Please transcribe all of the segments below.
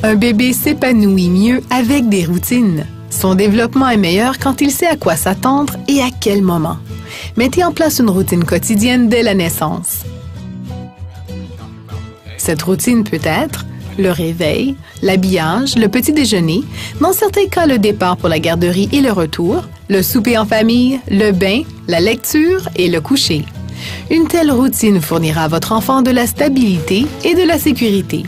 Un bébé s'épanouit mieux avec des routines. Son développement est meilleur quand il sait à quoi s'attendre et à quel moment. Mettez en place une routine quotidienne dès la naissance. Cette routine peut être le réveil, l'habillage, le petit déjeuner, dans certains cas le départ pour la garderie et le retour, le souper en famille, le bain, la lecture et le coucher. Une telle routine fournira à votre enfant de la stabilité et de la sécurité.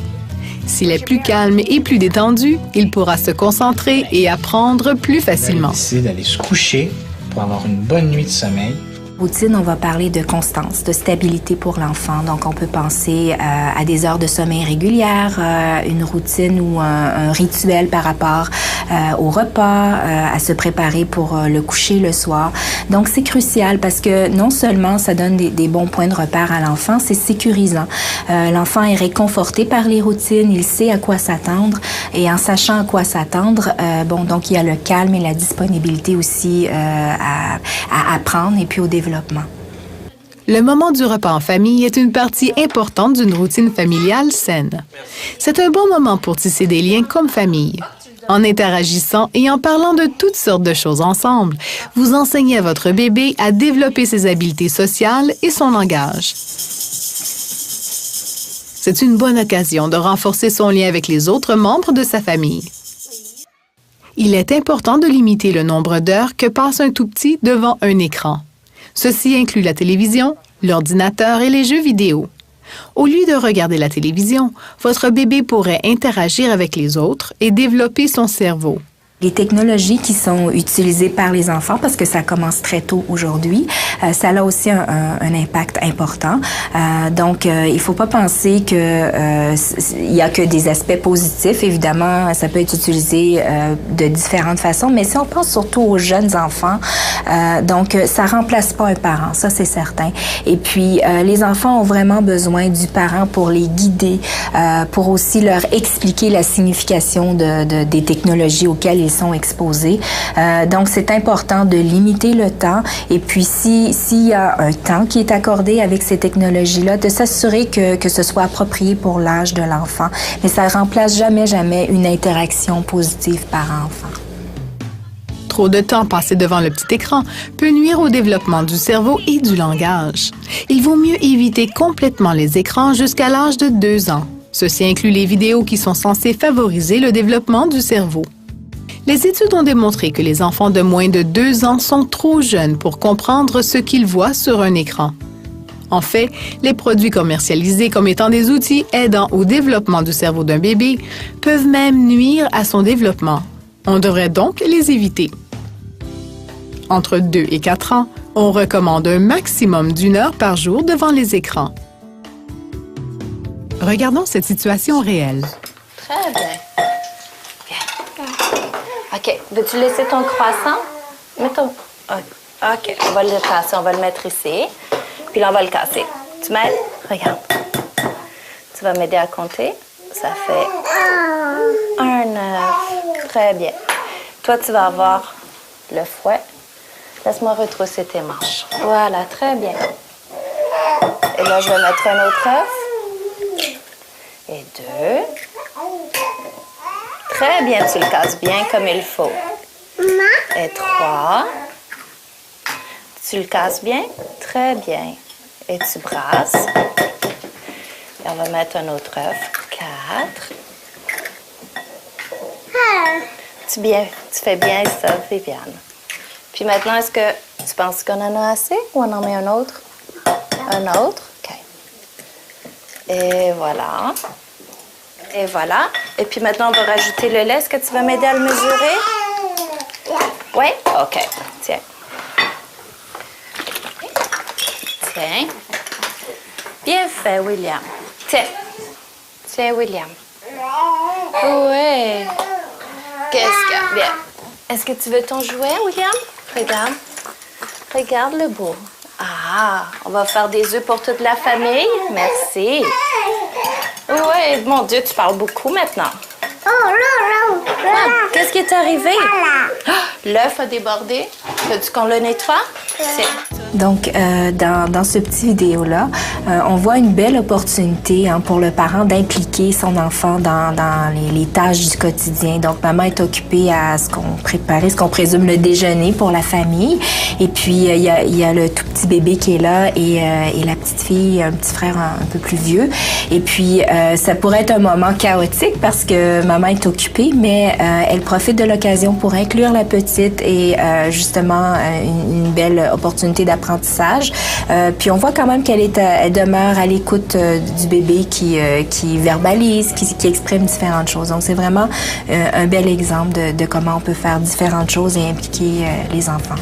S'il est plus calme et plus détendu, il pourra se concentrer et apprendre plus facilement. On va décider d'aller se coucher pour avoir une bonne nuit de sommeil. Routine, on va parler de constance, de stabilité pour l'enfant. Donc, on peut penser à des heures de sommeil régulières, une routine ou un rituel par rapport au repas, à se préparer pour le coucher le soir. Donc, c'est crucial parce que non seulement ça donne des bons points de repère à l'enfant, c'est sécurisant. L'enfant est réconforté par les routines, il sait à quoi s'attendre et en sachant à quoi s'attendre, donc il y a le calme et la disponibilité aussi à apprendre et puis au développement. Le moment du repas en famille est une partie importante d'une routine familiale saine. C'est un bon moment pour tisser des liens comme famille. En interagissant et en parlant de toutes sortes de choses ensemble, vous enseignez à votre bébé à développer ses habiletés sociales et son langage. C'est une bonne occasion de renforcer son lien avec les autres membres de sa famille. Il est important de limiter le nombre d'heures que passe un tout-petit devant un écran. Ceci inclut la télévision, l'ordinateur et les jeux vidéo. Au lieu de regarder la télévision, votre bébé pourrait interagir avec les autres et développer son cerveau. Les technologies qui sont utilisées par les enfants, parce que ça commence très tôt aujourd'hui, ça a aussi un impact important. Donc, il faut pas penser que il y a que des aspects positifs. Évidemment, ça peut être utilisé de différentes façons, mais si on pense surtout aux jeunes enfants, donc ça remplace pas un parent, ça c'est certain. Et puis, les enfants ont vraiment besoin du parent pour les guider, pour aussi leur expliquer la signification des technologies auxquelles ils sont exposés. Donc, c'est important de limiter le temps et puis s'il y a un temps qui est accordé avec ces technologies-là, de s'assurer que ce soit approprié pour l'âge de l'enfant. Mais ça ne remplace jamais une interaction positive parent-enfant. Trop de temps passé devant le petit écran peut nuire au développement du cerveau et du langage. Il vaut mieux éviter complètement les écrans jusqu'à l'âge de 2 ans. Ceci inclut les vidéos qui sont censées favoriser le développement du cerveau. Les études ont démontré que les enfants de moins de 2 ans sont trop jeunes pour comprendre ce qu'ils voient sur un écran. En fait, les produits commercialisés comme étant des outils aidant au développement du cerveau d'un bébé peuvent même nuire à son développement. On devrait donc les éviter. Entre 2 et 4 ans, on recommande un maximum d'1 heure par jour devant les écrans. Regardons cette situation réelle. Très bien. OK. Veux-tu laisser ton croissant? Mets ton... OK. On va le casser. On va le mettre ici. Puis là, on va le casser. Tu m'aides? Regarde. Tu vas m'aider à compter. Ça fait 1 œuf. Très bien. Toi, tu vas avoir le fouet. Laisse-moi retrousser tes manches. Voilà. Très bien. Et là, je vais mettre un autre œuf. Et 2. Très bien, tu le casses bien comme il faut. Et 3. Tu le casses bien? Très bien. Et tu brasses. Et on va mettre un autre œuf. 4. Tu fais bien ça, Viviane. Puis maintenant, est-ce que tu penses qu'on en a assez ou on en met un autre? Un autre? OK. Et voilà. Et voilà. Et puis maintenant, on va rajouter le lait. Est-ce que tu vas m'aider à le mesurer? Oui? OK. Tiens. Tiens. Bien fait, William. Tiens. Tiens, William. Oui. Qu'est-ce qu'il y a? Bien. Est-ce que tu veux ton jouet, William? Regarde. Regarde le beau. Ah, on va faire des œufs pour toute la famille. Merci. Oui, mon Dieu, tu parles beaucoup maintenant. Qu'est-ce qui est arrivé? Ah, l'œuf a débordé. Veux-tu qu'on le nettoie? Tiens. Donc, dans ce petit vidéo-là, on voit une belle opportunité pour le parent d'impliquer son enfant dans les tâches du quotidien. Donc, maman est occupée à préparer ce qu'on présume le déjeuner pour la famille. Et puis, il y a le tout petit bébé qui est là et la petite fille, un petit frère un peu plus vieux. Et puis, ça pourrait être un moment chaotique parce que maman est occupée, mais elle profite de l'occasion pour inclure la petite et justement une belle opportunité d'apprentissage. Puis on voit quand même qu'elle demeure à l'écoute du bébé qui verbalise, qui exprime différentes choses. Donc c'est vraiment un bel exemple de comment on peut faire différentes choses et impliquer les enfants.